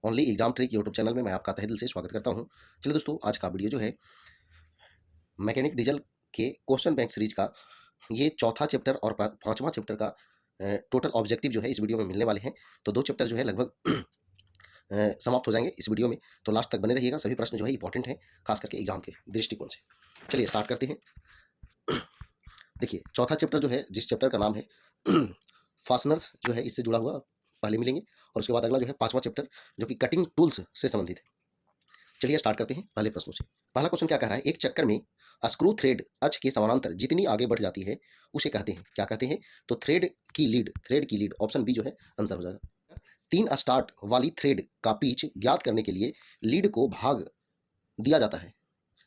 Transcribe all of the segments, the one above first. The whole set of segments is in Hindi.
Only exam trick YouTube channel में मैं आपका तहे दिल से स्वागत करता हूं। चलिए दोस्तों, आज का वीडियो जो है मैकेनिक डीजल के क्वेश्चन बैंक सीरीज का ये चौथा चैप्टर और पांचवा चैप्टर का टोटल ऑब्जेक्टिव जो है इस वीडियो में मिलने वाले हैं। तो दो चैप्टर जो है लगभग समाप्त हो जाएंगे इस वीडियो में, तो लास्ट तक बने रहिएगा। सभी प्रश्न जो है इंपॉर्टेंट हैं, खास करके एग्जाम के दृष्टिकोण से। चलिए स्टार्ट करते हैं। देखिए, चौथा चैप्टर जो है, जिस चैप्टर का नाम है फास्टनर्स, जो है इससे जुड़ा हुआ पहले मिलेंगे, और उसके बाद अगला जो है पांचवा चैप्टर जो कि कटिंग टूल्स से संबंधित है। चलिए स्टार्ट करते हैं पहले प्रश्नों से। पहला क्वेश्चन क्या कह रहा है, एक चक्कर में स्क्रू थ्रेड अक्ष के समानांतर जितनी आगे बढ़ जाती है उसे कहते हैं, क्या कहते हैं? तो थ्रेड की लीड ऑप्शन बी जो है आंसर हो जाएगा। 3 स्टार्ट वाली थ्रेड का पीच ज्ञात करने के लिए लीड को भाग दिया जाता है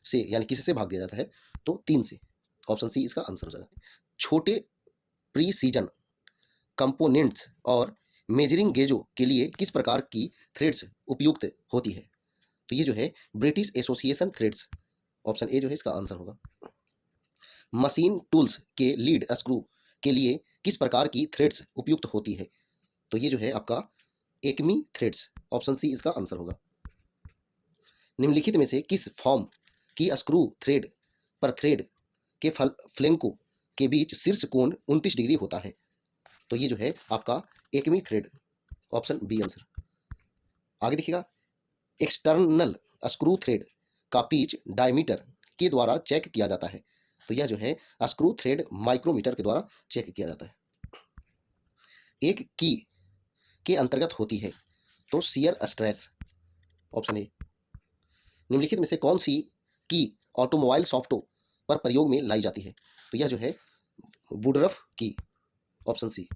से, यानी किससे भाग दिया जाता है? तो 3 से। ऑप्शन सी इसका आंसर हो जाएगा। छोटे प्रीसीजन कंपोनेंट्स और मेजरिंग गेजों के लिए किस प्रकार की थ्रेड्स उपयुक्त होती है? तो ये जो है British association threads, option A जो है इसका आंसर होगा। मशीन टूल्स के लीड स्क्रू के लिए किस प्रकार की थ्रेड्स उपयुक्त होती है? तो ये जो है आपका एकमी थ्रेड्स, ऑप्शन सी इसका आंसर होगा। निम्नलिखित में से किस फॉर्म की स्क्रू थ्रेड पर थ्रेड के फ्लैंकों के बीच शीर्ष कोण 29 डिग्री होता है? तो ये जो है आपका Acme thread, option B answer. आगे देखिएगा, एक्सटर्नल स्क्रू थ्रेड का पिच डायमीटर के द्वारा चेक किया जाता है। तो यह जो है स्क्रू थ्रेड माइक्रोमीटर के द्वारा चेक किया जाता है। एक की के अंतर्गत होती है, तो शियर स्ट्रेस, ऑप्शन ए। निम्नलिखित में से कौन सी की ऑटोमोबाइल सॉफ्टवेयर पर प्रयोग में लाई जाती है? तो यह जो है वुडरफ की, ऑप्शन सी।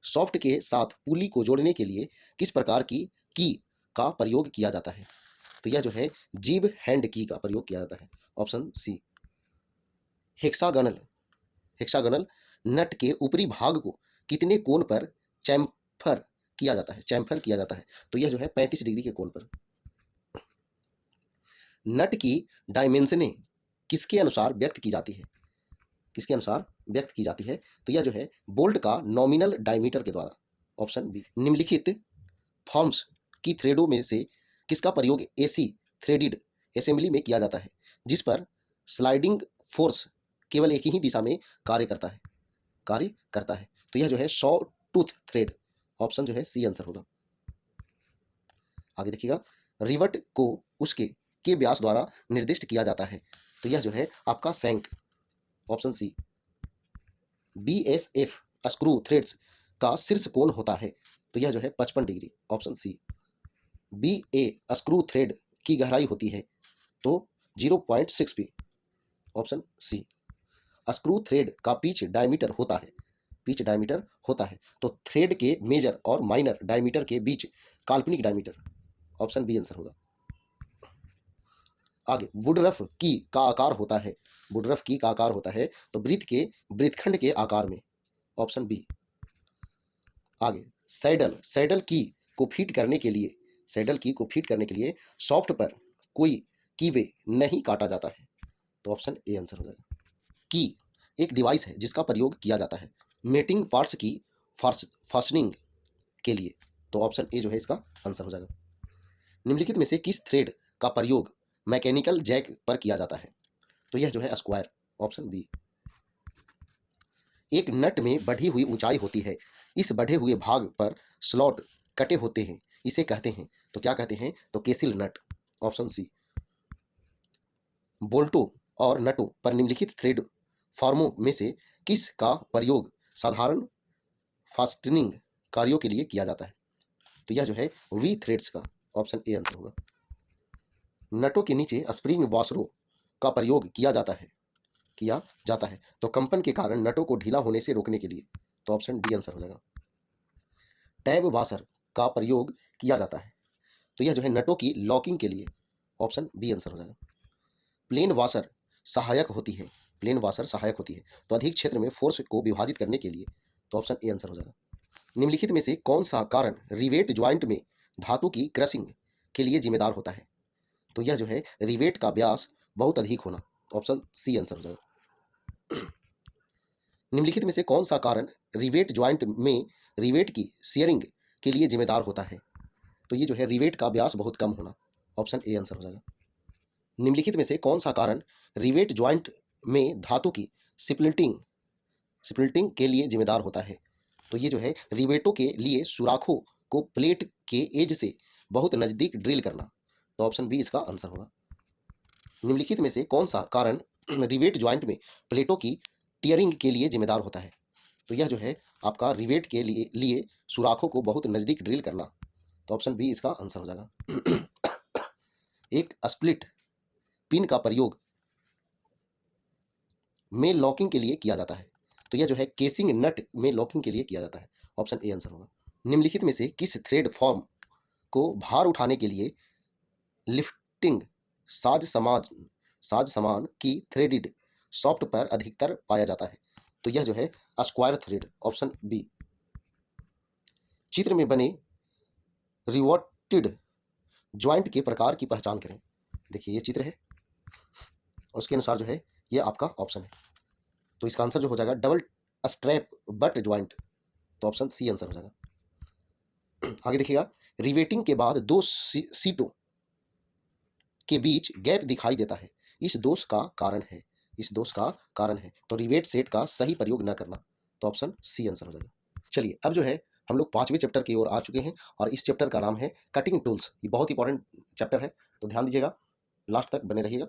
सॉफ्ट के साथ पुली को जोड़ने के लिए किस प्रकार की का प्रयोग किया जाता है? तो यह जो है जीब हैंड की का प्रयोग किया जाता है, ऑप्शन सी। हेक्सागनल हेक्सागनल नट के ऊपरी भाग को कितने कोण पर चैम्फर किया जाता है? तो यह जो है 35 डिग्री के कोण पर। नट की डायमेंशने किसके अनुसार व्यक्त की जाती है? किसके अनुसार व्यक्त की जाती है? तो यह जो है बोल्ट का नॉमिनल डायमीटर के द्वारा, ऑप्शन बी। निम्नलिखित फॉर्म्स की थ्रेडों में से किसका प्रयोग एसी थ्रेडिड असेंबली में किया जाता है, जिस पर स्लाइडिंग फोर्स केवल एक ही दिशा में कार्य करता है? तो यह जो है सॉ टूथ थ्रेड, ऑप्शन जो है सी आंसर होगा। आगे देखिएगा, रिवट को उसके के व्यास द्वारा निर्दिष्ट किया जाता है। तो यह जो है आपका सैंक, option C. BSF screw threads का शीर्ष कोण होता है, तो यह जो है 55 degree, option C. B a screw thread की गहराई होती है, तो 0.6 P, option C. Screw thread का पिच डायमीटर होता है, तो थ्रेड के मेजर और माइनर डायमीटर के बीच काल्पनिक डायमीटर, ऑप्शन बी आंसर होगा। आगे, वुडरफ की का आकार होता है तो वृत्तखंड के आकार में, ऑप्शन बी। आगे, सैडल की को फिट करने के लिए सॉफ्ट पर कोई कीवे नहीं काटा जाता है, तो ऑप्शन ए आंसर हो जाएगा। की एक डिवाइस है जिसका प्रयोग किया जाता है मेटिंग पार्ट्स की फास्टनिंग के लिए, तो ऑप्शन ए जो है इसका आंसर हो जाएगा। निम्नलिखित में से किस थ्रेड का प्रयोग मैकेनिकल जैक पर किया जाता है? तो यह जो है स्क्वायर, ऑप्शन बी। एक नट में बढ़ी हुई ऊंचाई होती है, इस बढ़े हुए भाग पर स्लॉट कटे होते हैं, इसे कहते हैं, तो क्या कहते हैं? तो केसिल नट, ऑप्शन सी। बोल्टों और नटों पर निम्नलिखित थ्रेड फॉर्मों में से किस का प्रयोग साधारण फास्टनिंग कार्यों के लिए किया जाता है? तो यह जो है वी थ्रेड्स का, ऑप्शन ए आंसर होगा। नटों के नीचे स्प्रिंग वॉशरों का प्रयोग किया जाता है तो कंपन के कारण नटों को ढीला होने से रोकने के लिए, तो ऑप्शन डी आंसर हो जाएगा। टैब वाशर का प्रयोग किया जाता है, तो यह जो है नटों की लॉकिंग के लिए, ऑप्शन बी आंसर हो जाएगा। प्लेन वाशर सहायक होती है तो अधिक क्षेत्र में फोर्स को विभाजित करने के लिए, तो ऑप्शन ए आंसर हो जाएगा। निम्नलिखित में से कौन सा कारण रिवेट ज्वाइंट में धातु की क्रशिंग के लिए जिम्मेदार होता है? तो यह जो है रिवेट का व्यास बहुत अधिक होना, ऑप्शन सी आंसर हो जाएगा। निम्नलिखित में से कौन सा कारण रिवेट ज्वाइंट में रिवेट की शियरिंग के लिए जिम्मेदार होता है? तो ये जो है रिवेट का व्यास बहुत कम होना, ऑप्शन ए आंसर हो जाएगा। निम्नलिखित में से कौन सा कारण रिवेट ज्वाइंट में धातु की स्प्लिटिंग के लिए जिम्मेदार होता है? तो ये जो है रिवेटों के लिए सुराखों को प्लेट के एज से बहुत नज़दीक ड्रिल करना, तो ऑप्शन बी इसका आंसर होगा। निम्नलिखित में से कौन सा कारण रिवेट ज्वाइंट में प्लेटों की टियरिंग के लिए जिम्मेदार होता है? तो यह जो है आपका रिवेट के लिए सुराखों को बहुत नज़दीक ड्रिल करना, तो ऑप्शन बी इसका आंसर हो जाएगा। एक स्प्लिट पिन का प्रयोग में लॉकिंग के लिए किया जाता है, तो यह जो है केसिंग नट में लॉकिंग के लिए किया जाता है, ऑप्शन ए आंसर होगा। निम्नलिखित में से किस थ्रेड फॉर्म को भार उठाने के लिए लिफ्टिंग साज सामान की थ्रेडिड सॉफ्ट पर अधिकतर पाया जाता है? तो यह जो है स्क्वायर थ्रेड, ऑप्शन बी। चित्र में बने रिवॉटेड ज्वाइंट के प्रकार की पहचान करें। देखिए ये चित्र है, उसके अनुसार जो है ये आपका ऑप्शन है, तो इसका आंसर जो हो जाएगा डबल स्ट्रैप बट ज्वाइंट, तो ऑप्शन सी आंसर हो जाएगा। आगे देखिएगा, रिवेटिंग के बाद दो सीटों के बीच गैप दिखाई देता है, इस दोष का कारण है, तो रिवेट सेट का सही प्रयोग न करना, तो ऑप्शन सी आंसर हो जाएगा। चलिए अब जो है हम लोग 5वें चैप्टर की ओर आ चुके हैं और इस चैप्टर का नाम है कटिंग टूल्स। ये बहुत इंपॉर्टेंट चैप्टर है, तो ध्यान दीजिएगा, लास्ट तक बने रहिएगा।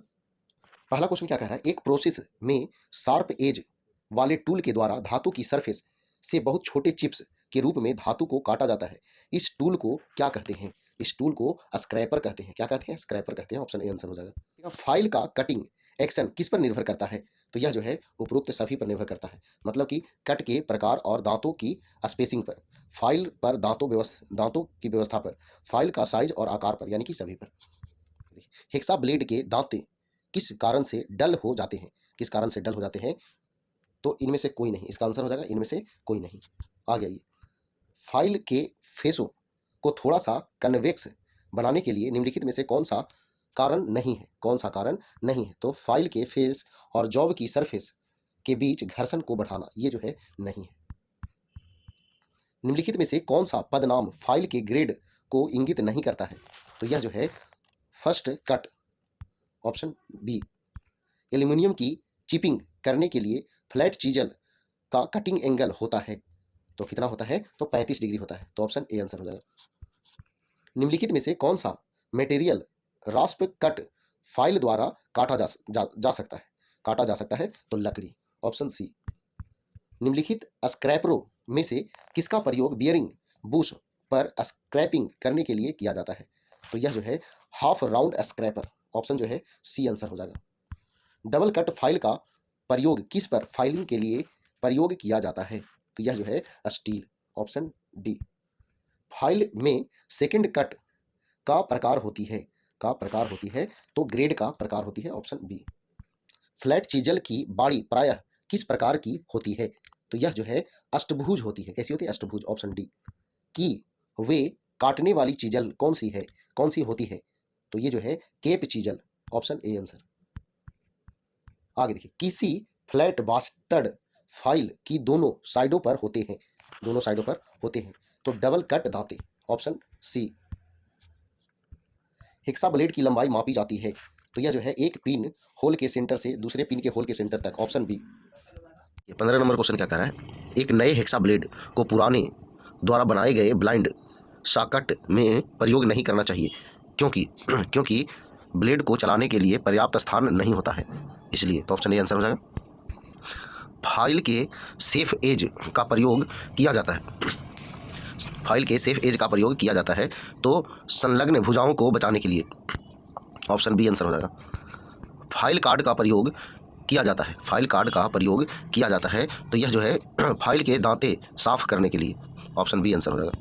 पहला क्वेश्चन क्या कह रहा है, एक प्रोसेस में शार्प एज वाले टूल के द्वारा धातु की सरफेस से बहुत छोटे चिप्स के रूप में धातु को काटा जाता है, इस टूल को क्या कहते हैं? इस टूल को स्क्रैपर कहते हैं। क्या कहते हैं? स्क्रैपर कहते हैं, ऑप्शन ए आंसर हो जाएगा। फाइल का कटिंग एक्शन किस पर निर्भर करता है? तो यह जो है उपरोक्त सभी पर निर्भर करता है, मतलब कि कट के प्रकार और दांतों की स्पेसिंग पर, फाइल पर, दांतों की व्यवस्था पर, फाइल का साइज और आकार पर, यानी कि सभी पर। हेक्सा ब्लेड के दांते किस कारण से डल हो जाते हैं? किस कारण से डल हो जाते हैं? तो इनमें से कोई नहीं, इसका आंसर हो जाएगा इनमें से कोई नहीं। आ गया ये, फाइल के फेसों को थोड़ा सा कन्वेक्स बनाने के लिए निम्नलिखित में से कौन सा कारण नहीं है? कौन सा कारण नहीं है? तो फाइल के फेस और जॉब की सरफेस के बीच घर्षण को बढ़ाना, ये जो है नहीं है। निम्नलिखित में से कौन सा पदनाम फाइल के ग्रेड को इंगित नहीं करता है? तो यह जो है first cut, option B. Aluminium की चिपिंग करने के लिए फ्लैट चीजल का कटिंग एंगल होता है, तो कितना होता है? तो 35 डिग्री होता है, तो ऑप्शन ए आंसर हो जाएगा। निम्नलिखित में से कौन सा मटेरियल रास्प कट फाइल द्वारा काटा जा सकता है? तो लकड़ी, ऑप्शन सी। निम्नलिखित स्क्रैपरों में से किसका प्रयोग बियरिंग बुश पर स्क्रैपिंग करने के लिए किया जाता है? तो यह जो है हाफ राउंड स्क्रैपर, ऑप्शन जो है सी आंसर हो जाएगा। डबल कट फाइल का प्रयोग किस पर फाइलिंग के लिए प्रयोग किया जाता है? तो यह जो है स्टील, ऑप्शन डी। फाइल में सेकंड कट का प्रकार होती है तो ग्रेड का प्रकार होती है, ऑप्शन बी। फ्लैट चीजल की बाड़ी प्रायः किस प्रकार की होती है? तो यह जो है अष्टभुज होती है। कैसी होती है? अष्टभुज, ऑप्शन डी। कि वे काटने वाली चीजल कौन सी होती है? तो ये जो है cape chisel, option A answer. आगे देखिए, किसी फ्लैट बास्टर्ड फाइल की दोनों साइडों पर होते हैं, तो डबल कट दांते, ऑप्शन सी। हेक्सा ब्लेड की लंबाई मापी जाती है, तो यह जो है एक पिन होल के सेंटर से दूसरे पिन के होल के सेंटर तक, ऑप्शन बी। 15 नंबर क्वेश्चन क्या कह रहा है, एक नए हेक्सा ब्लेड को पुराने द्वारा बनाए गए ब्लाइंड सॉकेट में प्रयोग नहीं करना चाहिए, क्योंकि ब्लेड को चलाने के लिए पर्याप्त स्थान नहीं होता है, इसलिए। तो ऑप्शन ए आंसर हो जाएगा। फाइल के सेफ एज का प्रयोग किया जाता है, तो संलग्न भुजाओं को बचाने के लिए, ऑप्शन बी आंसर हो जाएगा। फाइल कार्ड का प्रयोग किया जाता है, तो यह जो है फाइल के दांते साफ करने के लिए, ऑप्शन बी आंसर हो जाएगा।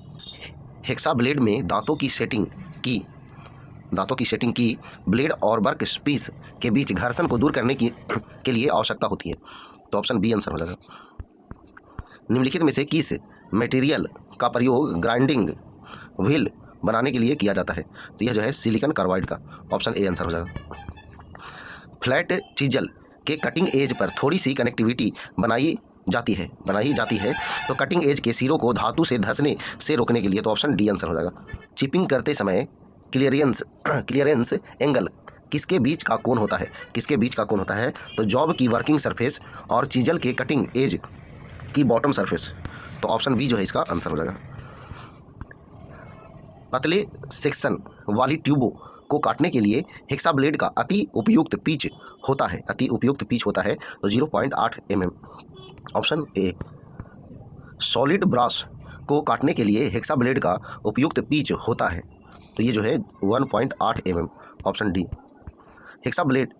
हेक्सा ब्लेड में दांतों की सेटिंग की ब्लेड और वर्क पीस के बीच घर्षण को दूर करने के लिए आवश्यकता होती है, तो ऑप्शन बी आंसर हो जाएगा। निम्नलिखित में से किस मटेरियल का प्रयोग ग्राइंडिंग व्हील बनाने के लिए किया जाता है? तो यह जो है सिलिकॉन कार्बाइड का, ऑप्शन ए आंसर हो जाएगा। फ्लैट चीजल के कटिंग एज पर थोड़ी सी कनेक्टिविटी बनाई जाती है तो कटिंग एज के सिरों को धातु से धंसने से रोकने के लिए, तो ऑप्शन डी आंसर हो जाएगा। चिपिंग करते समय क्लियरेंस एंगल किसके बीच का कोण होता है? किसके बीच का कोण होता है? तो जॉब की वर्किंग सरफेस और चीजल के कटिंग एज की बॉटम सरफेस, तो ऑप्शन बी जो है इसका आंसर हो जाएगा। पतले सेक्शन वाली ट्यूबों को काटने के लिए हेक्सा ब्लेड का अति उपयुक्त पिच होता है, तो 0.8 mm, option A. Solid brass को काटने के लिए हेक्सा ब्लेड का उपयुक्त पिच होता है, तो ये जो है 1.8 mm, option D. Hexa blade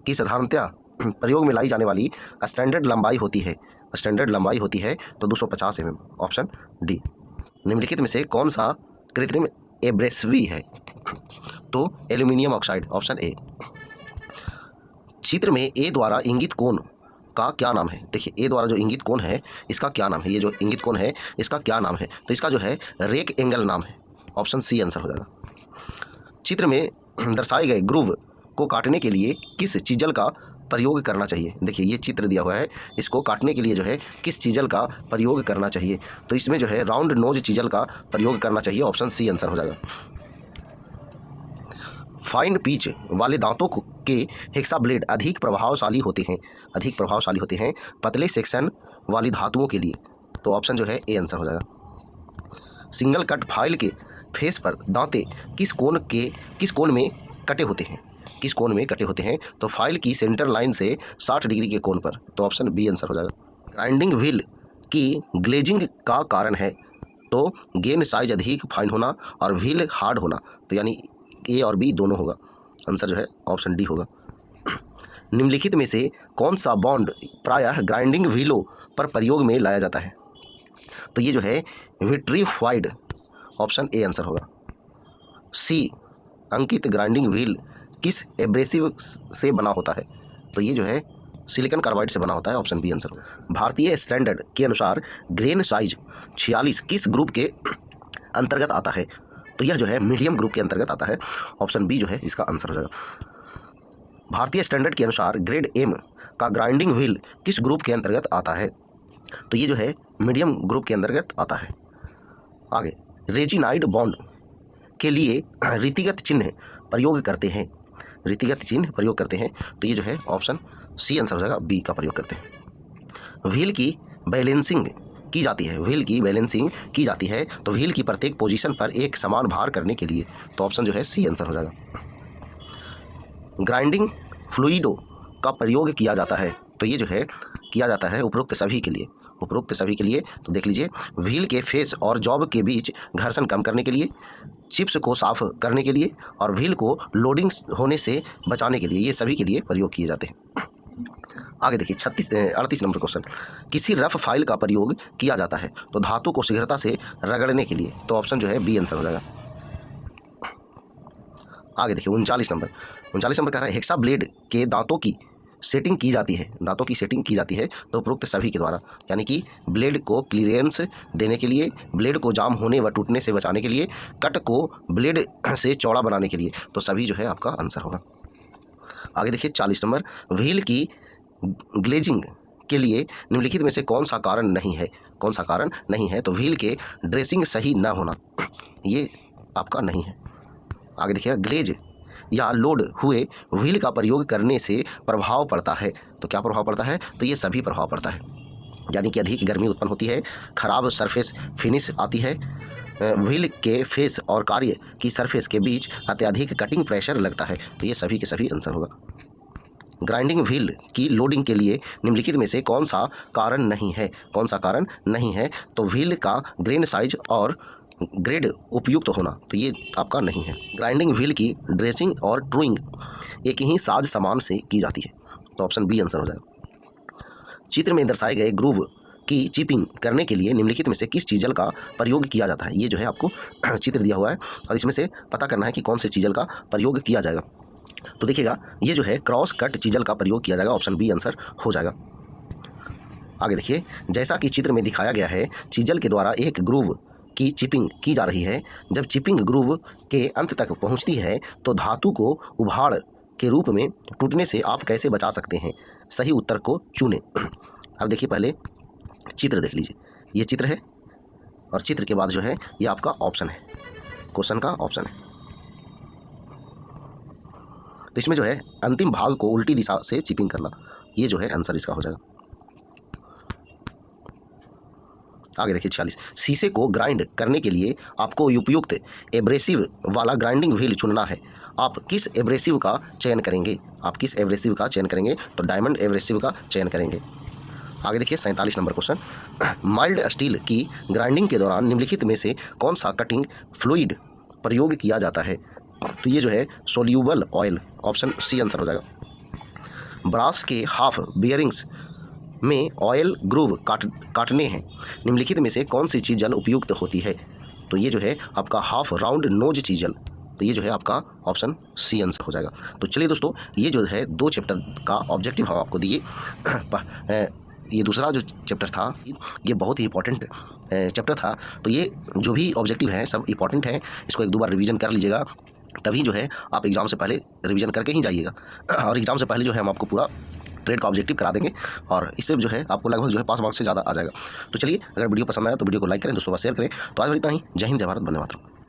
की साधारणतया प्रयोग में लाई जाने वाली स्टैंडर्ड लंबाई होती है तो 250 mm, ऑप्शन डी। निम्नलिखित में से कौन सा कृत्रिम एब्रेसिव है? तो एल्यूमिनियम ऑक्साइड, ऑप्शन ए। चित्र में ए द्वारा इंगित कोण का क्या नाम है? देखिए ए द्वारा जो इंगित कोण है इसका क्या नाम है? ये जो इंगित कोण है इसका क्या नाम है? तो इसका जो है रेक एंगल नाम है, ऑप्शन सी आंसर हो जाएगा। चित्र में दर्शाए गए ग्रूव को काटने के लिए किस चीजल का प्रयोग करना चाहिए? देखिए ये चित्र दिया हुआ है, इसको काटने के लिए जो है किस चीजल का प्रयोग करना चाहिए? तो इसमें जो है राउंड नोज चीजल का प्रयोग करना चाहिए, ऑप्शन सी आंसर हो जाएगा। फाइन पिच वाले दांतों के हेक्सा ब्लेड अधिक प्रभावशाली होते हैं पतले सेक्शन वाली धातुओं के लिए, तो ऑप्शन जो है ए आंसर हो जाएगा। सिंगल कट फाइल के फेस पर दांते किस कोण में कटे होते हैं? तो फाइल की सेंटर लाइन से 60 डिग्री के कोण पर, तो ऑप्शन बी आंसर हो जाएगा। ग्राइंडिंग व्हील की ग्लेजिंग का कारण है, तो गेन साइज अधिक फाइन होना और व्हील हार्ड होना, तो यानी ए और बी दोनों होगा, आंसर जो है ऑप्शन डी होगा। निम्नलिखित में से कौन सा बॉन्ड प्रायः ग्राइंडिंग व्हीलों पर प्रयोग में लाया जाता है? तो ये जो है विट्रीफाइड, ऑप्शन ए आंसर होगा। सी अंकित ग्राइंडिंग व्हील किस एब्रेसिव से बना होता है? तो ये जो है सिलिकॉन कार्बाइड से बना होता है, ऑप्शन बी आंसर होगा। भारतीय स्टैंडर्ड के अनुसार ग्रेन साइज 46 किस ग्रुप के अंतर्गत आता है? तो यह जो है मीडियम ग्रुप के अंतर्गत आता है, ऑप्शन बी जो है इसका आंसर हो जाएगा। भारतीय स्टैंडर्ड के अनुसार ग्रेड एम का ग्राइंडिंग व्हील किस ग्रुप के अंतर्गत आता है? तो ये जो है मीडियम ग्रुप के अंतर्गत आता है। आगे, रेजिनाइड बॉन्ड के लिए रीतिगत चिन्ह प्रयोग करते हैं, तो ये जो है ऑप्शन सी आंसर हो जाएगा, बी का प्रयोग करते हैं। व्हील की बैलेंसिंग की जाती है, तो व्हील की प्रत्येक पोजीशन पर एक समान भार करने के लिए, तो ऑप्शन जो है सी आंसर हो जाएगा। ग्राइंडिंग फ्लूइडो का प्रयोग किया जाता है, तो ये जो है किया जाता है उपरोक्त सभी के लिए, तो देख लीजिए, व्हील के फेस और जॉब के बीच घर्षण कम करने के लिए, चिप्स को साफ करने के लिए और व्हील को लोडिंग होने से बचाने के लिए, ये सभी के लिए प्रयोग किए जाते हैं। आगे देखिए 38 नंबर क्वेश्चन, किसी रफ फाइल का प्रयोग किया जाता है तो धातु को शीघ्रता से रगड़ने के लिए, तो ऑप्शन जो है बी आंसर हो जाएगा। आगे देखिए 39 नंबर कह रहा है हेक्सा ब्लेड के दांतों की सेटिंग की जाती है, तो उपरोक्त सभी के द्वारा, यानी कि ब्लेड को क्लियरेंस देने के लिए, ब्लेड को जाम होने व टूटने से बचाने के लिए, कट को ब्लेड से चौड़ा बनाने के लिए, तो सभी जो है आपका आंसर होगा। आगे देखिए 40 नंबर, व्हील की ग्लेजिंग के लिए निम्नलिखित में से कौन सा कारण नहीं है? तो व्हील के ड्रेसिंग सही न होना, ये आपका नहीं है। आगे देखिए, ग्लेज या लोड हुए व्हील का प्रयोग करने से प्रभाव पड़ता है, तो क्या प्रभाव पड़ता है? तो ये सभी प्रभाव पड़ता है, यानी कि अधिक गर्मी उत्पन्न होती है, खराब सरफेस फिनिश आती है, व्हील के फेस और कार्य की सरफेस के बीच अत्यधिक कटिंग प्रेशर लगता है, तो ये सभी के सभी आंसर होगा। ग्राइंडिंग व्हील की लोडिंग के लिए निम्नलिखित में से कौन सा कारण नहीं है? तो व्हील का ग्रेन साइज और ग्रेड उपयुक्त होना, तो ये आपका नहीं है। ग्राइंडिंग व्हील की ड्रेसिंग और ट्रूइंग एक ही साज सामान से की जाती है, तो ऑप्शन बी आंसर हो जाएगा। चित्र में दर्शाए गए ग्रूव की चिपिंग करने के लिए निम्नलिखित में से किस चीजल का प्रयोग किया जाता है? ये जो है आपको चित्र दिया हुआ है और इसमें से पता करना है कि कौन से चीजल का प्रयोग किया जाएगा। तो देखिएगा, ये जो है क्रॉस कट चीजल का प्रयोग किया जाएगा, ऑप्शन बी आंसर हो जाएगा। आगे देखिए, जैसा कि चित्र में दिखाया गया है, चीजल के द्वारा एक ग्रूव की चिपिंग की जा रही है। जब चिपिंग ग्रूव के अंत तक पहुंचती है तो धातु को उभाड़ के रूप में टूटने से आप कैसे बचा सकते हैं? सही उत्तर को चुनें। अब देखिए, पहले चित्र देख लीजिए, ये चित्र है और चित्र के बाद जो है ये आपका ऑप्शन है, क्वेश्चन का ऑप्शन है। तो इसमें जो है अंतिम भाग को उल्टी दिशा से चिपिंग करना, ये जो है आंसर इसका हो जाएगा। आगे देखिए 46, शीशे को ग्राइंड करने के लिए आपको उपयुक्त एब्रेसिव वाला ग्राइंडिंग व्हील चुनना है। आप किस एब्रेसिव का चयन करेंगे? आप किस एब्रेसिव का चयन करेंगे? तो डायमंड एब्रेसिव का चयन करेंगे। आगे देखिए 47 नंबर क्वेश्चन, माइल्ड स्टील की ग्राइंडिंग के दौरान निम्नलिखित में से कौन सा कटिंग फ्लूइड प्रयोग किया जाता है? तो ये जो है soluble oil, option C answer हो जाएगा। ब्रास के हाफ बियरिंग्स में ऑयल ग्रूव काटने हैं, निम्नलिखित में से कौन सी चीज़ जल उपयुक्त होती है? तो ये जो है आपका हाफ राउंड नोज चीजल, तो ये जो है आपका ऑप्शन सी आंसर हो जाएगा। तो चलिए दोस्तों, ये जो है 2 चैप्टर का ऑब्जेक्टिव हम आपको दिए। ये दूसरा जो चैप्टर था ये बहुत ही इंपॉर्टेंट चैप्टर था, तो ये जो भी ऑब्जेक्टिव है सब इंपॉर्टेंट है, इसको 1-2 बार रिवीजन कर लीजिएगा, तभी जो है आप एग्ज़ाम से पहले रिवीजन करके ही जाइएगा। और एग्ज़ाम से पहले जो है हम आपको पूरा ट्रेड का ऑब्जेक्टिव करा देंगे और इससे जो है आपको लगभग जो है 5 मार्क्स से ज़्यादा आ जाएगा। तो चलिए, अगर वीडियो पसंद आया तो वीडियो को लाइक करें, दोस्तों का शेयर करें। तो आज इतना ही। जय हिंद, जय भारत, वंदे मातरम।